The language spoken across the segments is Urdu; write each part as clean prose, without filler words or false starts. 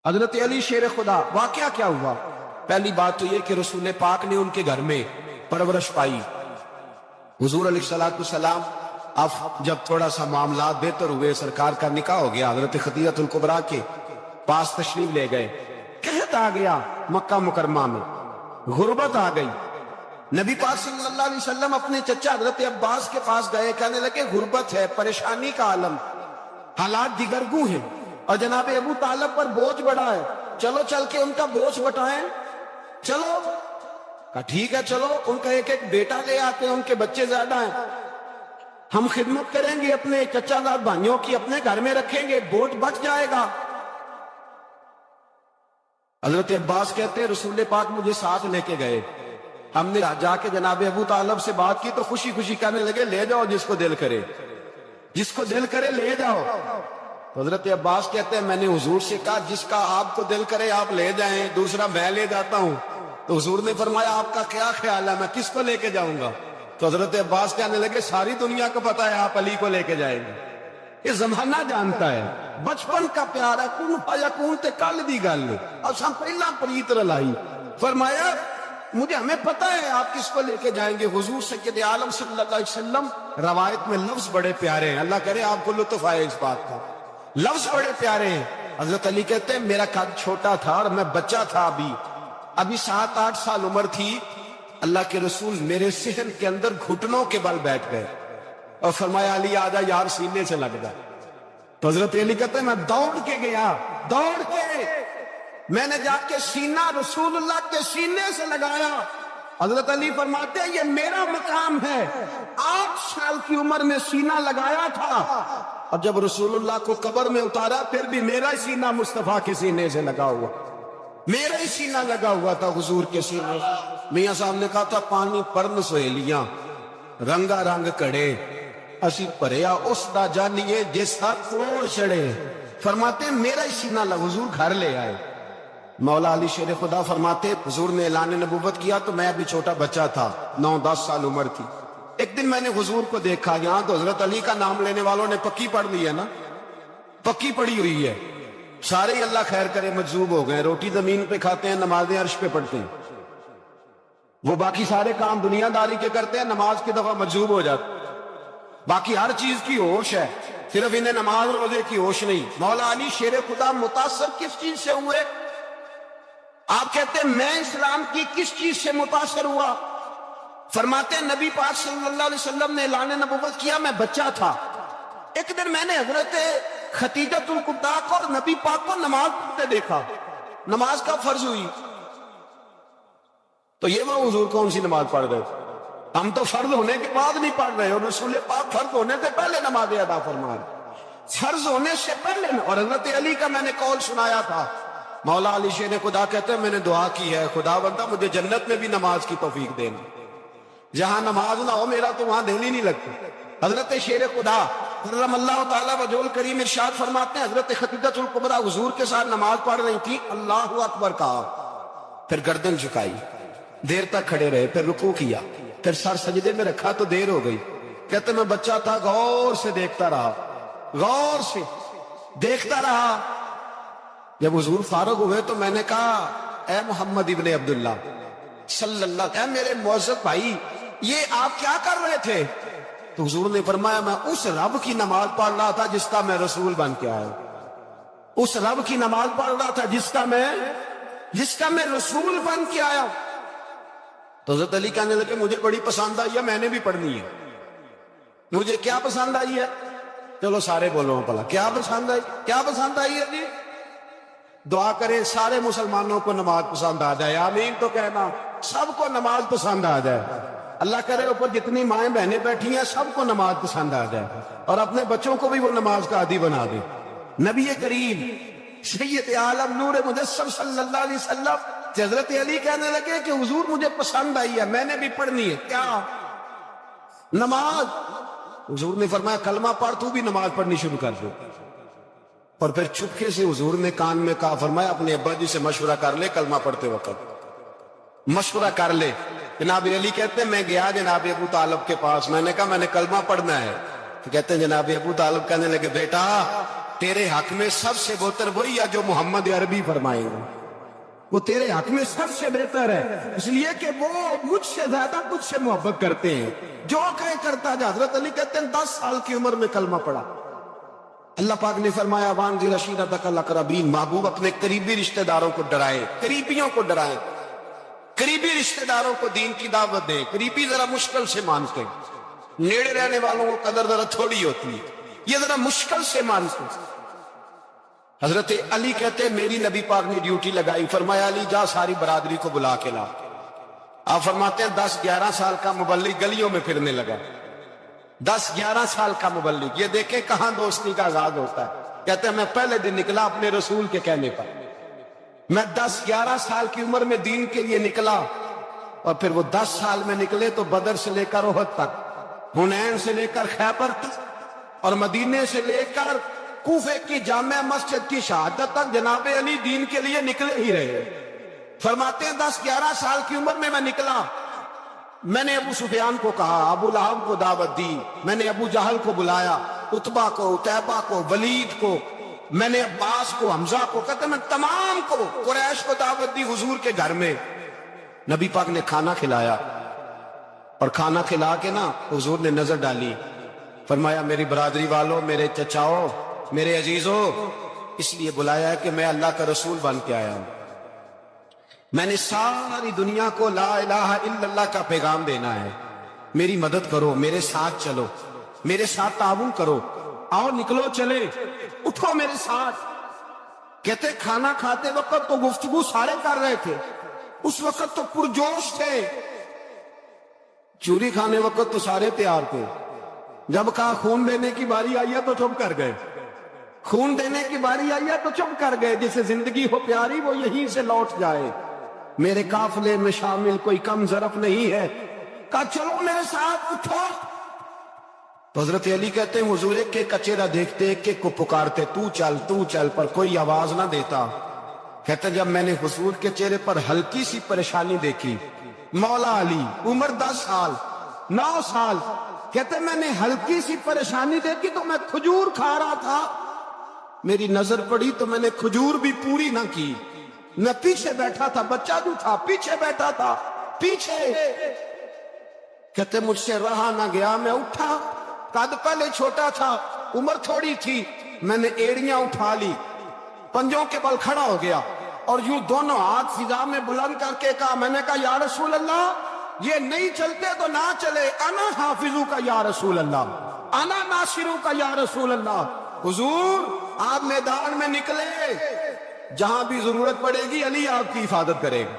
حضرت علی شیر خدا، واقعہ کیا ہوا؟ پہلی بات تو یہ کہ رسول پاک نے ان کے گھر میں پرورش پائی۔ حضور علیہ السلام اب جب تھوڑا سا معاملات بہتر ہوئے، سرکار کا نکاح ہو گیا، حضرت خدیجہ الکبریٰ کے پاس تشریف لے گئے۔ قحط آ گیا مکہ مکرمہ میں، غربت آ گئی۔ نبی پاک صلی اللہ علیہ وسلم اپنے چچا حضرت عباس کے پاس گئے، کہنے لگے غربت ہے، پریشانی کا عالم، حالات دیگرگوں ہیں، اور جناب ابو طالب پر بوجھ بڑھا ہے، چلو چل کے ان کا بوجھ بٹائیں۔ چلو کہا ٹھیک ہے، چلو ان کا ایک ایک بیٹا لے آتے ہیں، ان کے بچے زیادہ ہیں، ہم خدمت کریں گے اپنے چچا زاد بھائیوں کی، اپنے گھر میں رکھیں گے، بوجھ بچ جائے گا۔ حضرت عباس کہتے ہیں رسول پاک مجھے ساتھ لے کے گئے، ہم نے جا کے جناب ابو طالب سے بات کی تو خوشی خوشی کہنے لگے لے جاؤ جس کو دل کرے، جس کو دل کرے لے جاؤ۔ تو حضرت عباس کہتے ہیں میں نے حضور سے کہا جس کا آپ کو دل کرے آپ لے جائیں، دوسرا میں لے جاتا ہوں۔ تو حضور نے فرمایا آپ کا کیا خیال ہے، میں کس کو لے کے جاؤں گا؟ تو حضرت عباس کہنے لگے ساری دنیا کو پتا ہے آپ علی کو لے کے جائیں گے، یہ زمانہ جانتا ہے، بچپن کا پیار ہے، کون فیکون تے کل دی گل اور سب پہلا پریت رلائی۔ فرمایا مجھے ہمیں پتا ہے آپ کس کو لے کے جائیں گے۔ حضور سید عالم صلی اللہ علیہ وسلم، روایت میں لفظ بڑے پیارے ہیں، اللہ کرے آپ کو لطف آئے اس بات کا، لفظ بڑے پیارے ہیں۔ حضرت علی کہتے ہیں میرا قد چھوٹا تھا اور میں بچہ تھا، ابھی 7-8 سال عمر تھی، اللہ کے رسول میرے صحن کے اندر گھٹنوں کے بل بیٹھ گئے اور فرمایا علی آجا یار سینے سے لگ جا۔ تو حضرت علی کہتے ہیں میں دوڑ کے گیا، دوڑ کے میں نے جا کے سینہ رسول اللہ کے سینے سے لگایا۔ حضرت علی فرماتے ہیں یہ میرا مقام ہے، 8 سال کی عمر میں سینہ لگایا تھا، اور جب رسول اللہ کو قبر میں اتارا پھر بھی میرا سینہ مصطفیٰ کے سینے سے لگا ہوا، میرا ہی سینہ لگا ہوا تھا حضور کے سینے۔ میاں صاحب نے کہا تھا پانی پرن سہیلیاں رنگا رنگ کڑے، اسی پریا اس دا جانیے جیسا کوڑ چڑے۔ فرماتے میرا ہی سینہ لگا، حضور گھر لے آئے۔ مولا علی شیر خدا فرماتے حضور نے اعلان نبوت کیا تو میں ابھی چھوٹا بچہ تھا، 9-10 سال عمر تھی۔ ایک دن میں نے حضور کو دیکھا، یہاں تو حضرت علی کا نام لینے والوں نے پکی پڑھ لی ہے نا، پکی پڑھی ہوئی ہے، سارے ہی اللہ خیر کرے مجذوب ہو گئے، روٹی زمین پہ کھاتے ہیں، نمازیں عرش پہ پڑھتے ہیں، وہ باقی سارے کام دنیا داری کے کرتے ہیں، نماز کی دفعہ مجذوب ہو جاتے، باقی ہر چیز کی ہوش ہے، صرف انہیں نماز روزے کی ہوش نہیں۔ مولا علی شیر خدا متاثر کس چیز سے ہوئے؟ آپ کہتے ہیں میں اسلام کی کس چیز سے متاثر ہوا؟ فرماتے ہیں نبی پاک صلی اللہ علیہ وسلم نے اعلان نبوت کیا، میں بچہ تھا، ایک دن میں نے حضرت خدیجہ الکبریٰ کو اور نبی پاک کو نماز پڑھتے دیکھا، نماز کا فرض ہوئی تو یہ وہ حضور کون سی نماز پڑھ رہے تھے؟ ہم تو فرض ہونے کے بعد نہیں پڑھ رہے، اور رسول پاک فرض ہونے سے پہلے نماز ادا فرما رہے، فرض ہونے سے پہلے۔ اور حضرت علی کا میں نے قول سنایا تھا، مولا علی شیر خدا کہتے ہیں میں نے دعا کی ہے خدا بندہ مجھے جنت میں بھی نماز کی توفیق دینا، جہاں نماز نہ ہو میرا تو وہاں دل ہی نہیں لگتا۔ حضرت شیر خدا کرم اللہ تعالیٰ وجل کریم ارشاد فرماتے ہیں حضرت خدیجہ الکبریٰ حضور کے ساتھ نماز پڑھ رہی تھی، اللہ اکبر کہا، پھر گردن جھکائی، دیر تک کھڑے رہے، پھر رکوع کیا، پھر سر سجدے میں رکھا تو دیر ہو گئی۔ کہتے میں بچہ تھا، غور سے دیکھتا رہا، غور سے دیکھتا رہا۔ جب حضور فارغ ہوئے تو میں نے کہا اے محمد ابن عبداللہ صلی اللہ، اے میرے معزز بھائی یہ آپ کیا کر رہے تھے؟ تو حضور نے فرمایا میں اس رب کی نماز پڑھ رہا تھا جس کا میں رسول بن کے آیا، اس رب کی نماز پڑھ رہا تھا جس کا میں رسول بن کے آیا۔ تو حضرت علی کہنے لگے مجھے بڑی پسند آئی ہے، میں نے بھی پڑھنی ہے۔ مجھے کیا پسند آئی ہے؟ چلو سارے بولو پلا کیا پسند آئی، کیا پسند آئی ہے جی؟ دعا کریں سارے مسلمانوں کو نماز پسند آ جائے، آمین تو کہنا، سب کو نماز پسند آ جائے، اللہ کرے اوپر جتنی مائیں بہنیں بیٹھی ہیں سب کو نماز پسند آ جائے، اور اپنے بچوں کو بھی وہ نماز کا عادی بنا دے۔ نبی کریم سید عالم نور مجسم صلی اللہ علیہ وسلم حضرت علی کہنے لگے کہ حضور مجھے پسند آئی ہے، میں نے بھی پڑھنی ہے، کیا؟ نماز۔ حضور نے فرمایا کلمہ پڑھ، تو بھی نماز پڑھنی شروع کر دو۔ اور پھر چپکے سے حضور نے کان میں کہا، فرمایا اپنے ابا جی سے مشورہ کر لے، کلمہ پڑھتے وقت مشورہ کر لے۔ جناب علی کہتے ہیں میں گیا جناب ابو طالب کے پاس، میں نے کہا میں نے کلمہ پڑھنا ہے، تو کہتے ہیں جناب ابو طالب کہنے لگے بیٹا تیرے حق میں سب سے بہتر وہی ہے جو محمد عربی فرمائیں گے، وہ تیرے حق میں سب سے بہتر ہے، اس لیے کہ وہ مجھ سے زیادہ تجھ سے محبت کرتے ہیں، جو کہیں کرتا جا۔ حضرت علی کہتے ہیں 10 سال کی عمر میں کلمہ پڑھا۔ اللہ پاک نے فرمایا وانذر عشیرتک الاقربین، محبوب اپنے قریبی رشتہ داروں کو ڈرائے، قریبیوں کو ڈرائیں، قریبی رشتہ داروں کو دین کی دعوت دیں۔ قریبی ذرا مشکل سے مانتے ہیں، نیڑے رہنے والوں کو قدر ذرا تھوڑی ہوتی ہے، یہ ذرا مشکل سے مانتے ہیں۔ حضرت علی کہتے ہیں میری نبی پاک نے ڈیوٹی لگائی، فرمایا علی جا ساری برادری کو بلا کے لا۔ آپ فرماتے ہیں 10-11 سال کا مبلغ گلیوں میں پھرنے لگا، 10-11 سال کا مبلغ، یہ دیکھیں کہاں دوستی کا آغاز ہوتا ہے۔ کہتے ہیں میں پہلے دن نکلا اپنے رسول کے کہنے پر، میں 10-11 سال کی عمر میں دین کے لیے نکلا، اور پھر وہ 10 سال میں نکلے تو بدر سے لے کر احد تک، حنین سے لے کر خیبر تک، اور مدینے سے لے کر کوفے کی جامع مسجد کی شہادت تک جناب علی دین کے لیے نکلے ہی رہے۔ فرماتے ہیں 10-11 سال کی عمر میں نکلا، میں نے ابو سفیان کو کہا، ابو لہب کو دعوت دی، میں نے ابو جہل کو بلایا، عتبہ کو، عتیبہ کو، ولید کو، میں نے عباس کو، حمزہ کو، کہتے میں تمام کو، قریش کو دعوت دی حضور کے گھر میں۔ نبی پاک نے کھانا کھلایا، اور کھانا کھلا کے نا حضور نے نظر ڈالی، فرمایا میری برادری والوں، میرے چچاؤ، میرے عزیزوں، اس لیے بلایا ہے کہ میں اللہ کا رسول بن کے آیا ہوں، میں نے ساری دنیا کو لا الہ الا اللہ کا پیغام دینا ہے، میری مدد کرو، میرے ساتھ چلو، میرے ساتھ تعاون کرو، آؤ نکلو چلے، اٹھو میرے ساتھ۔ کہتے کھانا کھاتے وقت تو گفتگو سارے کر رہے تھے، اس وقت تو پرجوش تھے، چوری کھانے وقت تو سارے تیار تھے، جب کہا خون دینے کی باری آئی ہے تو چپ کر گئے، خون دینے کی باری آئی ہے تو چپ کر گئے، جسے زندگی ہو پیاری وہ یہیں سے لوٹ جائے، میرے قافلے میں شامل کوئی کم ظرف نہیں ہے، کہا چلو میرے ساتھ اٹھو۔ تو حضرت علی کہتے ہیں حضور ایک ایک کا چہرہ دیکھتے، ایک ایک کو پکارتے، تو چل، پر کوئی آواز نہ دیتا۔ کہتے جب میں نے حضور کے چہرے پر ہلکی سی پریشانی دیکھی، مولا علی عمر 10 سال 9 سال، کہتے میں نے ہلکی سی پریشانی دیکھی تو میں کھجور کھا رہا تھا، میری نظر پڑی تو میں نے کھجور بھی پوری نہ کی، میں پیچھے بیٹھا تھا، بچہ جو تھا پیچھے بیٹھا تھا، پیچھے۔ کہتے مجھ سے رہا نہ گیا، میں اٹھا، قد پہلے چھوٹا تھا، عمر تھوڑی تھی، میں نے ایڑیاں اٹھا لی، پنجوں کے بل کھڑا ہو گیا، اور یوں دونوں ہاتھ فضا میں بلند کر کے کہا، میں نے کہا یا رسول اللہ یہ نہیں چلتے تو نہ چلے، انا حافظو کا یا رسول اللہ، انا ناصرو کا یا رسول اللہ۔ حضور آپ میدان میں نکلے، جہاں بھی ضرورت پڑے گی علی آپ کی حفاظت کرے گا،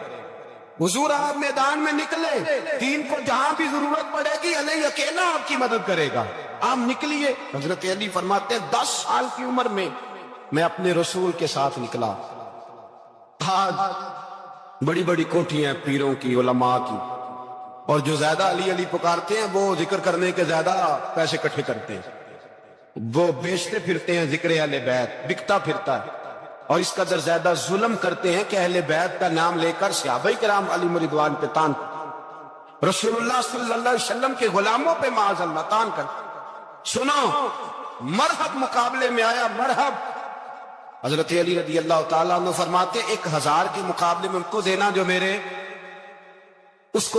حضور آپ میدان میں نکلے، دین کو جہاں بھی ضرورت پڑے گی علی اکیلا آپ کی مدد کرے گا، آپ نکلیے۔ حضرت علی فرماتے ہیں 10 سال کی عمر میں میں اپنے رسول کے ساتھ نکلا۔ آج بڑی بڑی کوٹھیاں پیروں کی، علماء کی، اور جو زیادہ علی علی پکارتے ہیں وہ ذکر کرنے کے زیادہ پیسے اکٹھے کرتے ہیں، وہ بیچتے پھرتے ہیں، ذکر اہل بیت بکتا پھرتا ہے، اور اس قدر زیادہ ظلم کرتے ہیں کہ اہل بیت کا نام لے کر صحابہ کرام علی رضوان پہ تان، رسول اللہ صلی اللہ علیہ وسلم کے غلاموں پہ معاذ اللہ تان کر۔ سنو مرحب مقابلے میں آیا، مرحب۔ حضرت علی رضی اللہ تعالیٰ عنہ فرماتے 1000 کے مقابلے میں اس کو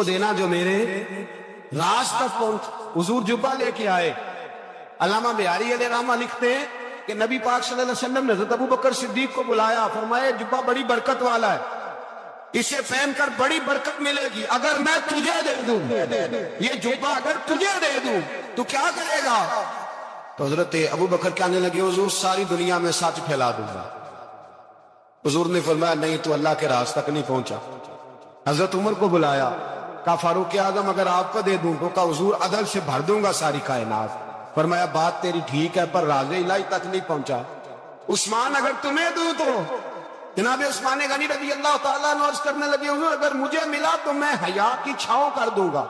دینا جو میرے راز تک پہنچ۔ حضور جبہ لے کے آئے۔ علامہ بہاری علیہ رحمہ لکھتے ہیں کہ نبی پاک صلی اللہ علیہ وسلم نے حضرت ابو بکر صدیق کو بلایا، فرمایا جبہ بڑی برکت والا ہے، اسے پہن کر بڑی برکت ملے گی، اگر میں تجھے دے دوں، یہ جبہ اگر تجھے دے دوں تو کیا کرے گا؟ تو حضرت ابو بکر کہنے لگے حضور ساری دنیا میں سچ پھیلا دوں گا۔ حضور نے فرمایا نہیں، تو اللہ کے راز تک نہیں پہنچا۔ حضرت عمر کو بلایا، کہا فاروق اعظم اگر آپ کو دے دوں تو کہا حضور عدل سے بھر دوں گا ساری کائنات۔ فرمایا بات تیری ٹھیک ہے پر راز الہی تک نہیں پہنچا۔ عثمان اگر تمہیں دوں تو جناب عثمان غنی رضی اللہ تعالیٰ عنہ عرض کرنے لگے حضور اگر مجھے ملا تو میں حیا کی چھاؤں کر دوں گا،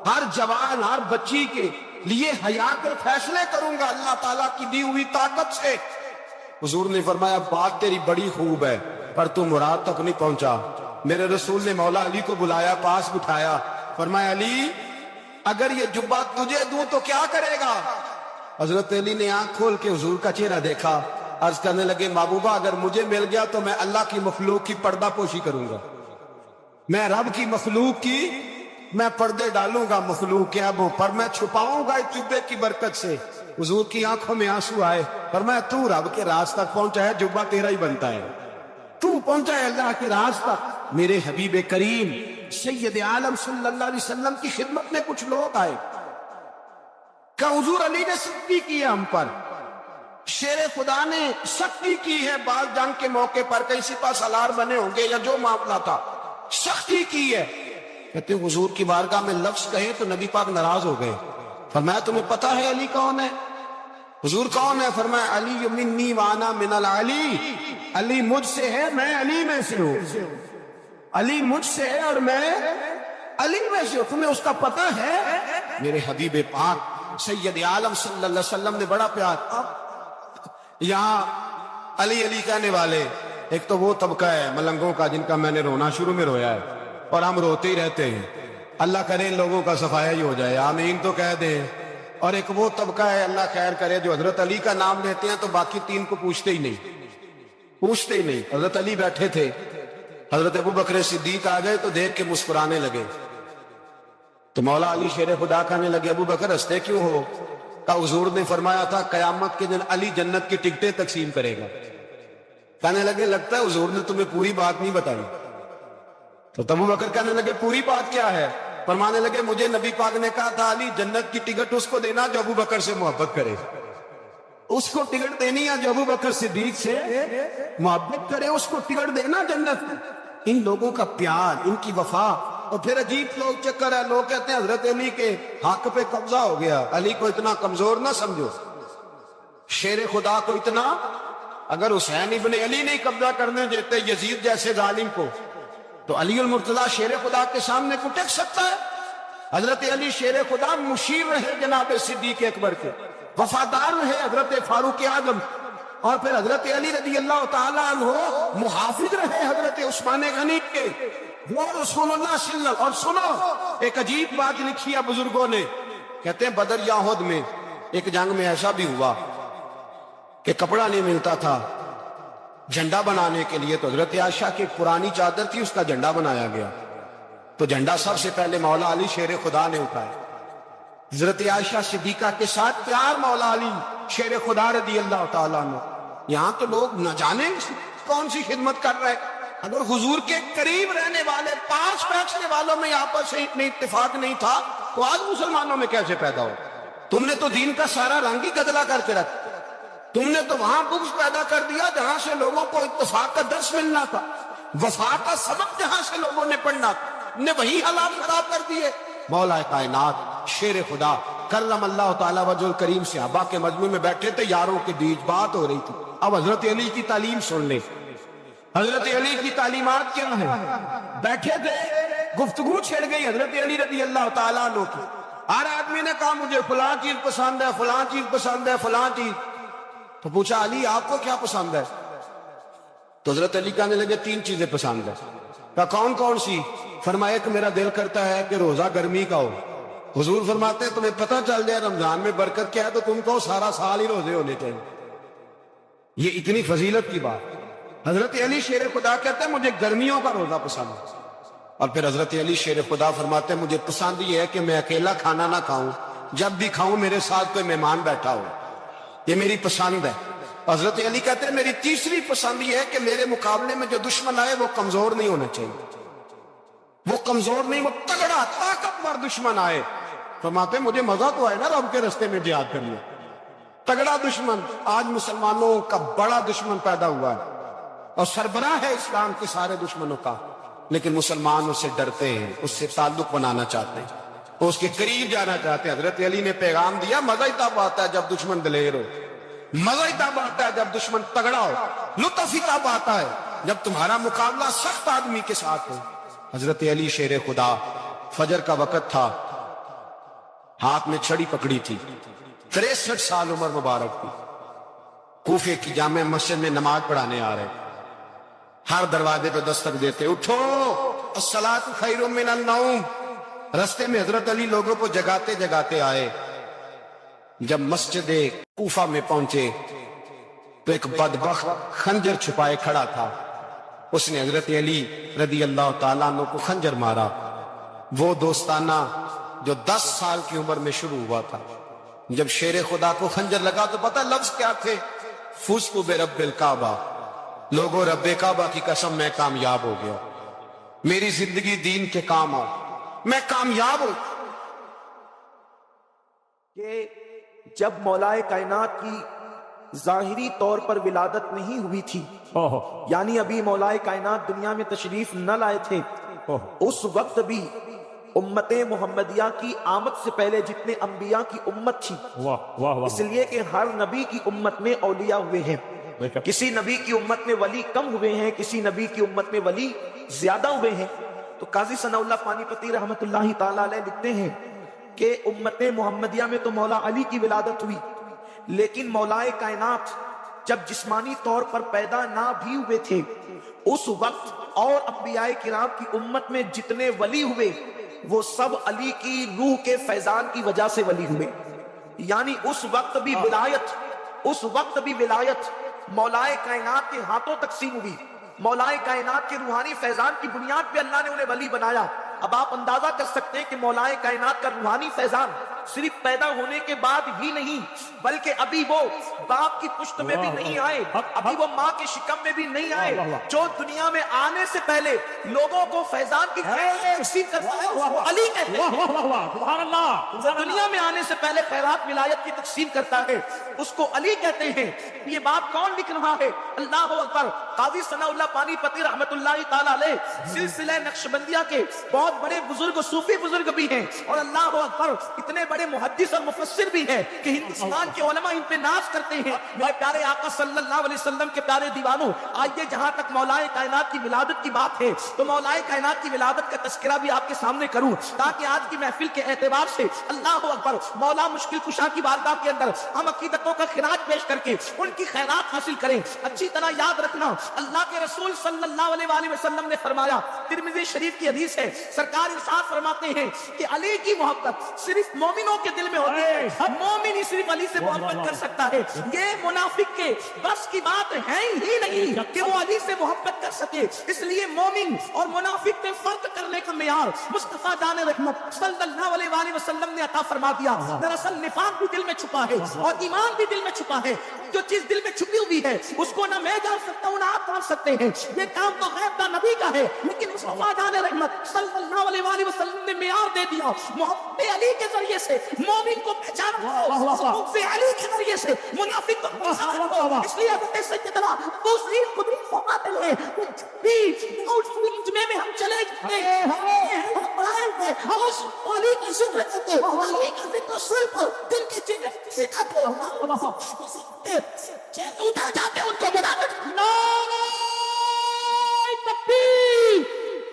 ہر جوان ہر بچی کے لیے حیا کے فیصلے کروں گا اللہ تعالیٰ کی دی ہوئی طاقت سے۔ حضور نے فرمایا بات تیری بڑی خوب ہے پر تو مراد تک نہیں پہنچا۔ میرے رسول نے مولا علی کو بلایا، پاس بٹھایا، فرمایا علی اگر یہ جبہ تجھے دوں تو کیا کرے گا؟ حضرت علی نے آنکھ کھول کے حضور کا چہرہ دیکھا، عرض کرنے لگے محبوبہ اگر مجھے مل گیا تو میں اللہ کی مخلوق کی پردہ پوشی کروں گا، میں رب کی مخلوق کی میں پردے ڈالوں گا مخلوق کے ابوں پر، میں چھپاؤں گا اس جبے کی برکت سے۔ حضور کی آنکھوں میں آنسو آئے، فرمایا تو رب کے راز تک پہنچا ہے، جبہ تیرا ہی بنتا ہے، تو پہنچا ہے اللہ کے راز تک۔ میرے حبیب کریم سید عالم صلی اللہ علیہ وسلم کی خدمت میں کچھ لوگ آئے کہ حضور علی نے سختی کی ہے ہم پر، شیر خدا نے سختی کی ہے، بعض جنگ کے موقع پر کئی سپہ سالار بنے ہوں گے یا جو معاملہ تھا سختی کی ہے۔ کہتے ہیں حضور کی بارگاہ میں لفظ کہے تو نبی پاک ناراض ہو گئے۔ فرمایا تمہیں پتہ ہے علی کون ہے؟ حضور کون ہے؟ فرمایا علی منی وانا من العلی، علی مجھ سے ہے میں علی میں سے ہوں، علی مجھ سے ہے اور میں علی میں سے ہوں، تمہیں اس کا پتہ ہے؟ میرے حبیب پاک سید عالم صلی اللہ علیہ وسلم نے بڑا پیار۔ یہاں علی علی کہنے والے ایک تو وہ طبقہ ہے ملنگوں کا جن کا میں نے رونا شروع میں رویا ہے اور ہم روتے ہی رہتے ہیں، اللہ کرے ان لوگوں کا صفایا ہی ہو جائے، آمین تو کہہ دیں۔ اور ایک وہ طبقہ ہے اللہ خیر کرے جو حضرت علی کا نام لیتے ہیں تو باقی تین کو پوچھتے ہی نہیں۔ حضرت علی بیٹھے تھے، حضرت ابو بکر صدیق آ گئے تو دیکھ کے مسکرانے لگے، تو مولا علی شیر خدا کہنے لگے ابو بکر ہنستے کیوں ہو؟ کہ حضور نے فرمایا تھا قیامت کے دن علی جنت کی ٹکٹیں تقسیم کرے گا۔ کہنے لگے لگتا ہے حضور نے تمہیں پوری بات نہیں بتائی۔ تو ابو بکر کہنے لگے پوری بات کیا ہے؟ فرمانے لگے مجھے نبی پاک نے کہا تھا علی جنت کی ٹکٹ اس کو دینا جو ابو بکر سے محبت کرے، اس کو ٹکٹ دینی ہے جو ابو بکر صدیق سے محبت کرے، اس کو ٹکٹ دینا جنت۔ ان لوگوں کا پیار، ان کی وفا۔ اور پھر عجیب لوگ چکر ہے، لوگ کہتے ہیں حضرت علی کے حق پہ قبضہ ہو گیا، علی کو اتنا کمزور نہ سمجھو، شیر خدا کو اتنا، اگر حسین ابن علی نہیں قبضہ کرنے دیتے یزید جیسے ظالم کو تو علی المرتضیٰ شیر خدا کے سامنے کو ٹک سکتا ہے؟ حضرت علی شیر خدا مشیر رہے جناب صدیق اکبر کے، وفادار رہے حضرت فاروق اعظم، اور پھر حضرت علی رضی اللہ تعالیٰ عنہ محافظ رہے حضرت عثمان غنی کے، وہ رسول اللہ صلی اللہ علیہ وسلم۔ اور سنو ایک عجیب بات لکھی ہے بزرگوں نے، کہتے ہیں بدر یا احد میں ایک جنگ میں ایسا بھی ہوا کہ کپڑا نہیں ملتا تھا جھنڈا بنانے کے لیے، تو حضرت عائشہ کی پرانی چادر تھی اس کا جھنڈا بنایا گیا، تو جھنڈا سب سے پہلے مولا علی شیر خدا نے اٹھایا۔ حضرت عائشہ صدیقہ کے ساتھ پیار مولا علی شیر خدا رضی اللہ تعالیٰ عنہ۔ یہاں تو لوگ نہ جانے کون سی خدمت کر رہے، اگر حضور کے قریب رہنے والے پاس بیٹھنے والوں میں آپس سے اتنے اتفاق نہیں تھا تو آج مسلمانوں میں کیسے پیدا ہو؟ تم نے تو دین کا سارا رنگ ہی گدلا کر کے رکھا، تم نے تو وہاں بغض پیدا کر دیا جہاں سے لوگوں کو اتفاق کا درس ملنا تھا، وفا کا سبق جہاں سے لوگوں نے پڑھنا تھا، تم نے وہی حالات خراب کر دیے۔ مولا کائنات شیر خدا کرم اللہ تعالیٰ وجہ الکریم صحابہ کے مجمع میں بیٹھے تھے، یاروں کے بیچ بات ہو رہی تھی۔ اب حضرت علی کی تعلیم سن لیں، حضرت علی کی تعلیمات کیا ہیں؟ بیٹھے تھے، گفتگو چھڑ گئی حضرت علی رضی اللہ تعالیٰ عنہ کی، ہر آدمی نے کہا مجھے فلاں چیز پسند ہے، فلاں چیز پسند ہے، فلاں چیز۔ تو پوچھا علی آپ کو کیا پسند ہے؟ تو حضرت علی کہنے لگے تین چیزیں پسند ہے۔ کہا کون کون سی؟ فرمایا کہ میرا دل کرتا ہے کہ روزہ گرمی کا ہو۔ حضور فرماتے ہیں تمہیں پتہ چل جائے رمضان میں برکت کیا ہے تو تم کو سارا سال ہی روزے ہونے چاہیے، یہ اتنی فضیلت کی بات۔ حضرت علی شیر خدا کہتے ہیں مجھے گرمیوں کا روزہ پسند ہے، اور پھر حضرت علی شیر خدا فرماتے ہیں مجھے پسند یہ ہے کہ میں اکیلا کھانا نہ کھاؤں، جب بھی کھاؤں میرے ساتھ کوئی مہمان بیٹھا ہو، یہ میری پسند ہے۔ حضرت علی کہتے ہیں میری تیسری پسند یہ ہے کہ میرے مقابلے میں جو دشمن آئے وہ کمزور نہیں ہونا چاہیے، وہ کمزور نہیں، وہ تگڑا طاقتور دشمن آئے۔ فرماتے ہیں مجھے مزہ تو آئے نا رب کے رستے میں جہاد کرنے، تگڑا دشمن۔ آج مسلمانوں کا بڑا دشمن پیدا ہوا ہے اور سربراہ ہے اسلام کے سارے دشمنوں کا، لیکن مسلمان اس سے ڈرتے ہیں، اس سے تعلق بنانا چاہتے ہیں، وہ اس کے قریب جانا چاہتے ہیں۔ حضرت علی نے پیغام دیا مزہ ہی تب آتا ہے جب دشمن دلیر ہو، مزہ ہی تب آتا ہے جب دشمن تگڑا ہو، لطف ہی تب آتا ہے جب تمہارا مقابلہ سخت آدمی کے ساتھ ہو۔ حضرت علی شیر خدا، فجر کا وقت تھا، ہاتھ میں چھڑی پکڑی تھی، 63 سال عمر مبارک تھی، کوفے کی جامع مسجد میں نماز پڑھانے آ رہے، ہر دروازے پہ دستک دیتے اٹھو الصلاۃ خیر من النوم۔ رستے میں حضرت علی لوگوں کو جگاتے جگاتے آئے، جب مسجد کوفہ میں پہنچے تو ایک بدبخت خنجر چھپائے کھڑا تھا، اس نے حضرت علی رضی اللہ تعالیٰ عنہ کو خنجر مارا۔ وہ دوستانہ جو 10 سال کی عمر میں شروع ہوا تھا، جب شیر خدا کو خنجر لگا تو پتہ لفظ کیا تھے؟ فزت برب الکعبہ، لوگوں رب کعبہ کی قسم میں کامیاب ہو گیا، میری زندگی دین کے کام آؤ، میں کامیاب ہوں۔ کہ جب مولا کائنات کی ظاہری طور پر ولادت نہیں ہوئی تھی، یعنی ابھی مولا کائنات دنیا میں تشریف نہ لائے تھے، اس وقت بھی امت محمدیہ کی آمد سے پہلے جتنے انبیاء کی امت تھی، اس لیے کہ ہر نبی کی امت میں اولیاء ہوئے ہیں، کسی نبی کی امت میں ولی کم ہوئے ہیں، کسی نبی کی امت میں ولی زیادہ ہوئے ہیں۔ تو قاضی ثناء اللہ پانی پتی رحمت اللہ تعالی علیہ لکھتے ہیں کہ امت محمدیہ میں تو مولا علی کی ولادت ہوئی، لیکن مولا کائنات جب جسمانی طور پر پیدا نہ بھی ہوئے تھے، اس وقت اور انبیاء کرام کی امت میں جتنے ولی ہوئے وہ سب علی کی روح کے فیضان کی وجہ سے ولی ہوئے، یعنی اس وقت بھی ولایت مولا کائنات کے ہاتھوں تقسیم ہوئی، مولا کائنات کے روحانی فیضان کی بنیاد پہ اللہ نے انہیں ولی بنایا۔ اب آپ اندازہ کر سکتے ہیں کہ مولا کائنات کا روحانی فیضان صرف پیدا ہونے کے بعد ہی نہیں، بلکہ ابھی وہ باپ کی پشت میں بھی نہیں آئے، ابھی وہ ماں کے شکم میں بھی نہیں آئے، جو دنیا میں آنے سے پہلے لوگوں کو فیضان کی تقسیم کرتا ہے وہ علی کہتے ہیں۔ سبحان اللہ، دنیا میں آنے سے پہلے خیرات ولایت کی تقسیم کرتا ہے، اس کو علی کہتے ہیں۔ یہ بات کون لکھ رہا ہے؟ اللہ اکبر، قاضی ثناء اللہ پانی پتی رحمت اللہ تعالی علیہ سلسلہ نقشبندیہ کے بہت بڑے بزرگ صوفی بزرگ بھی ہیں، اور اللہ اکبر اتنے بڑے محدث اور مفسر بھی ہیں کہ ہندوستان کے علماء ان پہ ناز کرتے ہیں۔ میرے پیارے آقا صلی اللہ علیہ وسلم کے پیارے دیوانوں، آئیے جہاں تک مولا کائنات کی ولادت کی بات ہے تو مولا کائنات کی ولادت کا تذکرہ بھی آپ کے سامنے کروں، تاکہ آج کی محفل کے اعتبار سے اللہ اکبر مولا مشکل کشا کی بارگاہ کے اندر ہم عقیدتوں کا خراج پیش کر کے ان کی خیرات حاصل کریں۔ اچھی طرح یاد رکھنا، اللہ کے رسول صلی اللہ علیہ وآلہ وسلم نے فرمایا، ترمذی شریف کی حدیث ہے، سرکار ارشاد فرماتے ہیں کہ علی کی محبت صرف مومنوں کے دل میں ہوتی ہے، مومن ہی صرف علی سے محبت کر سکتا ہے۔ یہ منافق کے بس کی بات ہے ہی نہیں کہ وہ علی سے محبت کر سکے، اس لیے مومن اور منافق میں فرق کرنے کا معیار مصطفیٰ جان رحمت صلی اللہ علیہ وآلہ وسلم نے عطا فرما دیا۔ دراصل نفاق بھی دل میں چھپا ہے اور ایمان بھی دل میں چھپا ہے، جو چیز دل میں چھپی ہوئی ہے اس کو نہ میں جان سکتا ہوں نہ آپ جان سکتے ہیں، یہ کام تو غیب کا نبی کا ہے، لیکن مصطفیٰ جان رحمت صلی اللہ علیہ وآلہ وسلم نے معیار دے دیا۔ محبت علی کے ذریعے سے مومن کو پہچانا، محبت علی کے ذریعے سے منافق کو پہچانا۔ اس لیے حضرت سیدنا ابو سعید خدری فرماتے ہیں میں ہم چلے گئے اس علی کی ذکر کرتے، علی کا ذکر صرف دل کی چیزیں سکھاتے اٹھا جاتے ان کو بنا نعرہ تکبیر،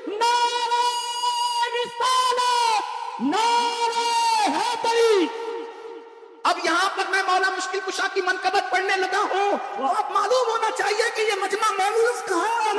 نعرہ رسالت، نعرہ حیدری۔ اب یہاں پر میں مولا مشکل کشا کی منقبت پڑھنے لگا ہوں، آپ معلوم ہونا چاہیے کہ یہ مجمع مومنز کا ہے،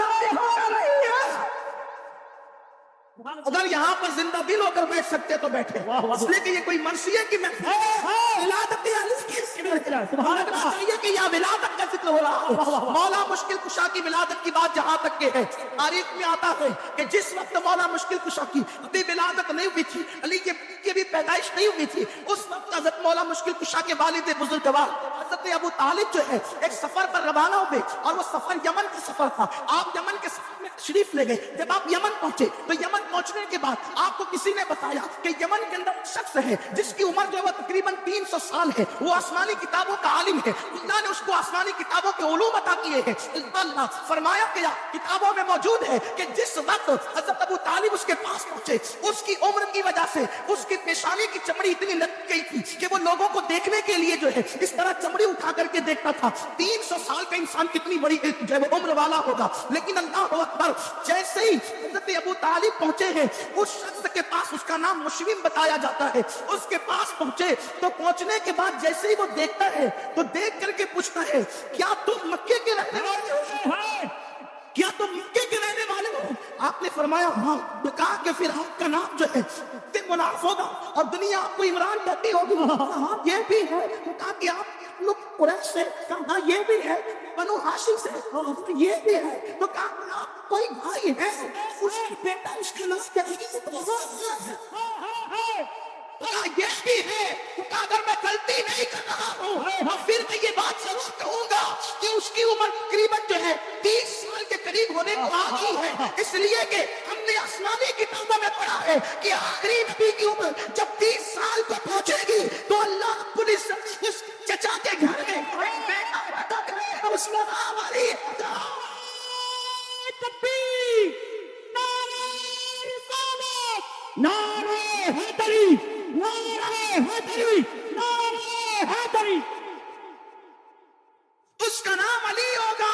اگر یہاں پر زندہ دل ہو کر بیٹھ سکتے تو بیٹھے، اس لیے کہ یہ کوئی مرثیہ کی محفل ہے، ولادت علی کی چاہیے کہ یہاں ولادت کا ذکر ہو رہا۔ مولا مشکل کشا کی ولادت کی بات جہاں تک کے ہے، تاریخ میں آتا ہے کہ جس وقت مولا مشکل کشا کی ابھی ولادت نہیں ہوئی تھی، علی کی بھی پیدائش نہیں ہوئی تھی، اس وقت حضرت مولا مشکل کشا کے والد بزرگوار حضرت ابو طالب جو ہے ایک سفر پر روانہ ہوئے، اور وہ سفر یمن کا سفر تھا۔ آپ یمن کے سفر میں تشریف لے گئے، جب آپ یمن پہنچے تو یمن پہنچنے کے بعد آپ کو کسی نے بتایا کہ یمن کے اندر شخص ہے جس کی عمر جو ہے تقریباً 300 سال ہے، وہ آسمانی کتابوں کا عالم ہے، اللہ نے اس کو آسمانی کتابوں کے علوم عطا کیے ہیں۔ اللہ فرمایا کہ کتابوں میں موجود ہے کہ جس وقت حضرت ابو طالب اس کے پاس پہنچے، اس کی عمر کی وجہ سے اس کی پیشانی کی چمڑی اتنی لگ گئی تھی کہ وہ لوگوں کو دیکھنے کے لیے جو ہے اس طرح چمڑی اٹھا کر کے دیکھتا تھا۔ 300 سال کا انسان کتنی بڑی جو ہے عمر والا ہوگا، لیکن اللہ اکبر جیسے ہی حضرت ابو طالب پہنچے ہیں، اس شخص کے پاس، اس کا نام مشوم بتایا جاتا ہے، اس کے پاس پہنچے تو پہنچنے کے بعد جیسے ہی وہ دیکھتا ہے تو دیکھ کر کے پوچھتا ہے کیا تم مکے کے رہنے والے ہو؟ کیا تم مکے کے رہنے والے ہو؟ آپ نے فرمایا ہاں۔ تو کہا کہ پھر آپ کا نام جو ہے مناف ہوگا اور دنیا آپ کو عمران کہتی ہوگی۔ ہاں یہ بھی ہے۔ تو کہا کہ آپ قریش سے، کہا یہ بھی ہے، بنو ہاشم سے یہ بھی ہے، تو کہا کوئی بھائی ہے اس کی بیٹا اس کے نام کیا یہ بھی ہے، اگر میں غلطی نہیں کر رہا ہوں پھر میں یہ بات ضرور کہوں گا کہ اس کی عمر تقریباً جو ہے 30 سال کے قریب ہونے کو آ گئی ہے، اس لیے کہ ہم نے آسمانی کتابوں میں پڑھا ہے کہ آخری نبی کی عمر جب 30 سال کو پہنچے گی تو اللہ رب العزت اس چچا کے گھر میں ایک بیٹا پیدا کرے گا، اس میں نام علی ہوگا۔ تکبیر، نعرہ رسالت، نعرہ حیدری، نعرہ حیدری، نعرہ حیدری، اس کا نام علی ہوگا۔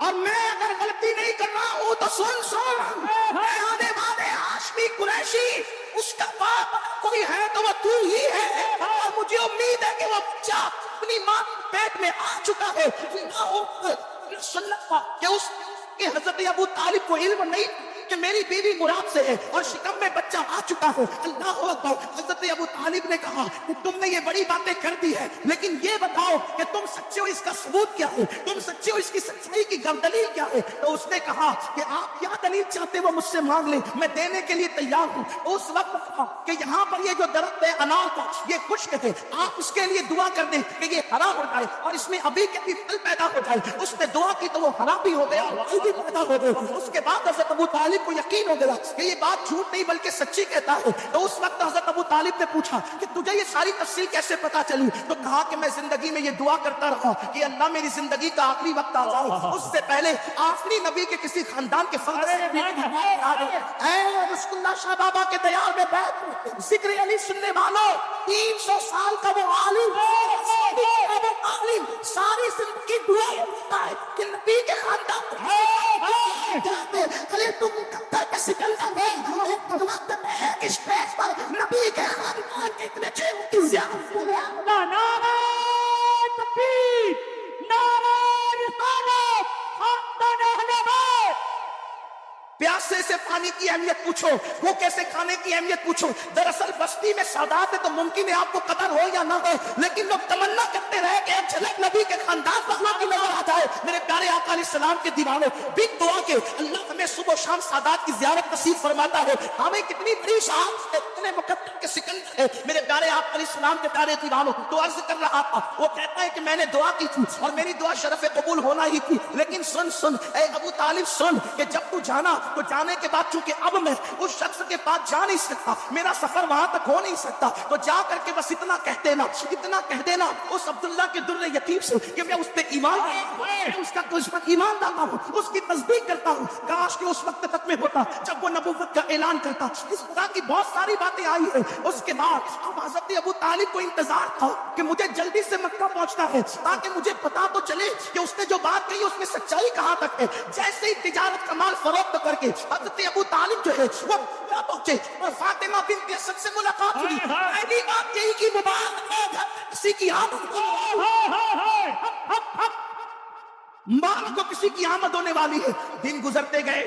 اور میں اگر غلطی نہیں کر رہا ہوں تو سن آنے والے ہاشمی قریشی، اس کا باپ کوئی ہے تو وہ تو ہی ہے، اور مجھے امید ہے کہ وہ بچہ اپنی ماں کے پیٹ میں آ چکا ہے کہ اس کہ حضرت ابو طالب کو علم نہیں کہ میری بیوی مراد سے ہے اور شکم میں بچہ آ چکا ہے۔ اللہ اکبر۔ حضرت ابو طالب نے کہا کہ تم نے یہ بڑی باتیں کر دی ہے، لیکن یہ بتاؤ کہ تم سچے ہو، اس کا ثبوت کیا ہے، تم سچے ہو، اس کی سچائی کی دلیل کیا ہے؟ تو اس نے کہا کہ آپ کیا دلیل چاہتے وہ مجھ سے مانگ لیں، میں دینے کے لیے تیار ہوں۔ اس وقت کہا کہ یہاں پر یہ جو درخت ہے انار کا، یہ خشک ہے، آپ اس کے لیے دعا کر دیں کہ یہ ہرا ہو جائے اور اس میں ابھی کے بھی پھل پیدا ہو جائے۔ اس نے دعا کی تو وہ ہرا بھی ہو گیا، پھل بھی پیدا ہو گیا۔ اس کے بعد حضرت ابو طالب کو یقین ہو گیا کہ یہ بات جھوٹ نہیں بلکہ سچی کہتا ہے۔ تو اس وقت حضرت ابو طالب نے پوچھا کہ تجھے یہ ساری تفصیل کیسے پتا چلی؟ تو کہا کہ میں زندگی میں یہ دعا کرتا رہا کہ اللہ میری زندگی کا آخری وقت آ جائے اس سے پہلے آخری نبی کے کسی خاندان کے فرد رسول اللہ شاہ بابا کے دیار میں بیٹھ ذکر علی سننے والوں، 300 سال کا وہ عالم ساری زندگی دعا کرتا ہے کہ نبی کے خاندان تم کس پیس پر نبی کے خاندان کے اتنے چیزوں کی زیادہ نعرہ تکبیر، نعرہ رسالت، خاندان اہل بیت۔ پیاسے سے پانی کی اہمیت پوچھو، بھوکے سے کھانے کی اہمیت پوچھو۔ دراصل بستی میں سادات ہے تو ممکن ہے آپ کو قدر ہو یا نہ ہو، لیکن لوگ تمنا کرتے رہے کہ ایک جھلک نبی کے خاندان پر اللہ کی نظر آ جائے۔ میرے پیارے آقا علیہ السلام کے دیوانوں، بگ دعا کے اللہ ہمیں صبح و شام سادات کی زیارت نصیب فرماتا ہے۔ ہمیں کتنی بڑی شان، اتنے مقدر کے سکندر ہے۔ میرے پیارے آقا علیہ السلام کے پیارے دیوانوں، تو عرض کر رہا تھا، وہ کہتا ہے کہ میں نے دعا کی تھی اور میری دعا شرف قبول ہونا ہی تھی، لیکن سن اے ابو طالب سن کہ جب تو جانا تو جانے کے بعد چونکہ اب میں اس شخص کے پاس جا نہیں سکتا، میرا سفر وہاں تک ہو نہیں سکتا، تو جا کر کے بس اتنا کہہ دینا اس عبداللہ کے در یتیم سے کہ میں اس پہ ایمان اس پر ایمان لاتا ہوں، اس کی تصدیق کرتا ہوں۔ کاش کہ اس وقت تک میں ہوتا جب وہ نبوت کا اعلان کرتا۔ اس طرح کی بہت ساری باتیں آئی ہیں۔ اس کے بعد اب حضرت ابو طالب کو انتظار تھا کہ مجھے جلدی سے مکہ پہنچنا ہے تاکہ مجھے پتا تو چلے کہ اس نے جو بات کہی اس میں سچائی کہاں تک ہے۔ جیسے ہی تجارت کا مال فروخت کر کے حضرت ابو طالب جو ہے وہ پہنچے اور فاطمہ بنت اسد سے ملاقات ہوئی۔ پہلی بات یہی کہ مبارک کسی کی آمد مبارک کو کسی کی آمد ہونے والی ہے۔ دن گزرتے گئے۔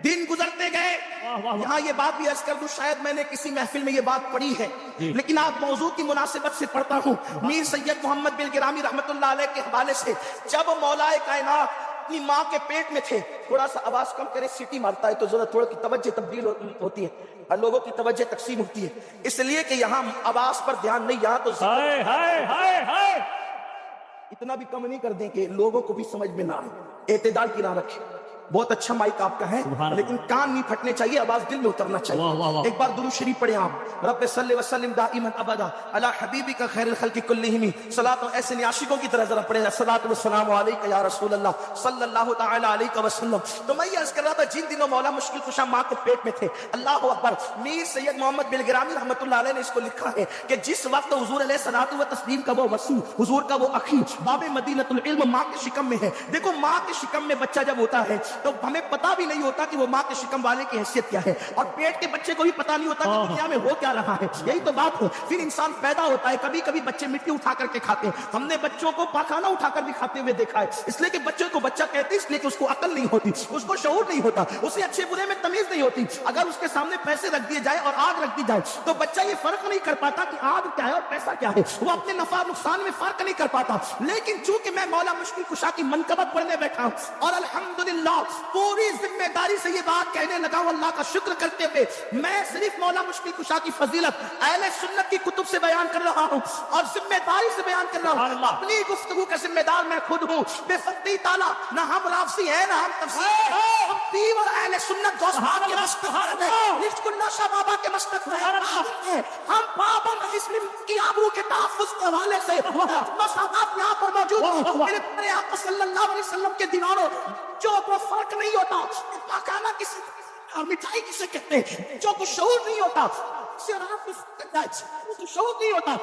یہاں یہ بات بھی عرض کر دوں، شاید میں نے کسی محفل میں یہ بات پڑھی ہے، لیکن آپ موضوع کی مناسبت سے پڑھتا ہوں۔ میر سید محمد بن گرامی رحمت اللہ علیہ کے حوالے سے، جب مولا کائنات اپنی ماں کے پیٹ میں تھے، تھوڑا سا آواز کم کرے، سیٹی مارتا ہے تو ذرا تھوڑا کی توجہ تبدیل ہوتی ہے اور لوگوں کی توجہ تقسیم ہوتی ہے، اس لیے کہ یہاں آواز پر دھیان نہیں، یہاں تو اتنا بھی کم نہیں کر دیں کہ لوگوں کو بھی سمجھ میں نہ آئے۔ اعتدال کی نہ رکھیں۔ بہت اچھا مائک آپ کا ہے لیکن کان نہیں پھٹنے چاہیے، آواز دل میں اترنا چاہیے۔ ایک بار درود شریف پڑھیں آپ، رب صلی وسلم دائما ابدا علی حبیبک خیر الخلق کلہم، صلاۃ ایسے عاشقوں کی طرح ذرا پڑھیں، صلاۃ والسلام علیک یا رسول اللہ صلی اللہ تعالی علیہ وسلم۔ تو میں یہ عرض کر رہا تھا جن دنوں مولا مشکل کشا ماں کے پیٹ میں تھے، اللہ اکبر، میر سید محمد بن گرامی رحمۃ اللہ علیہ نے اس کو لکھا ہے کہ جس وقت حضور علیہ الصلوۃ والتسلیم کا وہ وصی، حضور کا وہ اخی، باب مدینۃ العلم ماں کے شکم میں ہے۔ دیکھو ماں کے شکم میں بچہ جب ہوتا ہے تو ہمیں پتا بھی نہیں ہوتا کہ وہ ماں کے شکم والے کی حیثیت کیا ہے، اور پیٹ کے بچے کو بھی پتا نہیں ہوتا کہ دنیا میں ہو کیا رہا ہے. یہی تو بات ہے. پھر انسان پیدا ہوتا ہے، کبھی کبھی بچے مٹی اٹھا کر کے کھاتے ہیں. ہم نے بچوں کو پاخانہ اٹھا کر بھی کھاتے ہوئے دیکھا ہے، اس لیے کہ بچے کو بچہ کہتے ہیں، اس لیے کہ اس کو عقل نہیں ہوتی، اس کو شعور نہیں ہوتا، اسے اچھے برے میں تمیز نہیں ہوتی. اگر اس کے سامنے پیسے رکھ دیے جائے اور آگ رکھ دی جائے تو بچہ یہ فرق نہیں کر پاتا کہ آگ کیا ہے اور پیسہ کیا ہے. وہ اپنے نفع نقصان میں فرق نہیں کر پاتا. لیکن چونکہ میں مولا مشکل کشا کی منقبت پڑھنے بیٹھا ہوں اور الحمدللہ پوری ذمہ داری سے یہ بات کہنے لگا ہوں، اللہ کا شکر کرتے ہوئے، میں صرف مولا مشکل کشا کی فضیلت اہل سنت کی کتب سے بیان کر رہا ہوں اور ذمہ داری سے بیان کر رہا ہوں. اپنی گفتگو کا ذمہ دار میں خود ہوں. بے فقی تعالیٰ نہ ہم رافضی ہیں نہ ہم تفسیر ہیں، ہم پیر اور اہل سنت دوست کے مستقبل ہیں، رشق اللہ شاہ بابا کے مستقبل ہیں. ہم پابند مسلم کی آبرو کے تحفظ کے حوالے سے مساوات یہاں پر موجود ہیں. میرے پیارے آقا صلی اللہ علیہ وسلم کے دیوانوں، جو کوئی فرق نہیں ہوتا پاکانہ کسی اور مٹھائی کسے کہتے ہیں، جو کچھ شعور نہیں ہوتا شعور نہیں ہوتا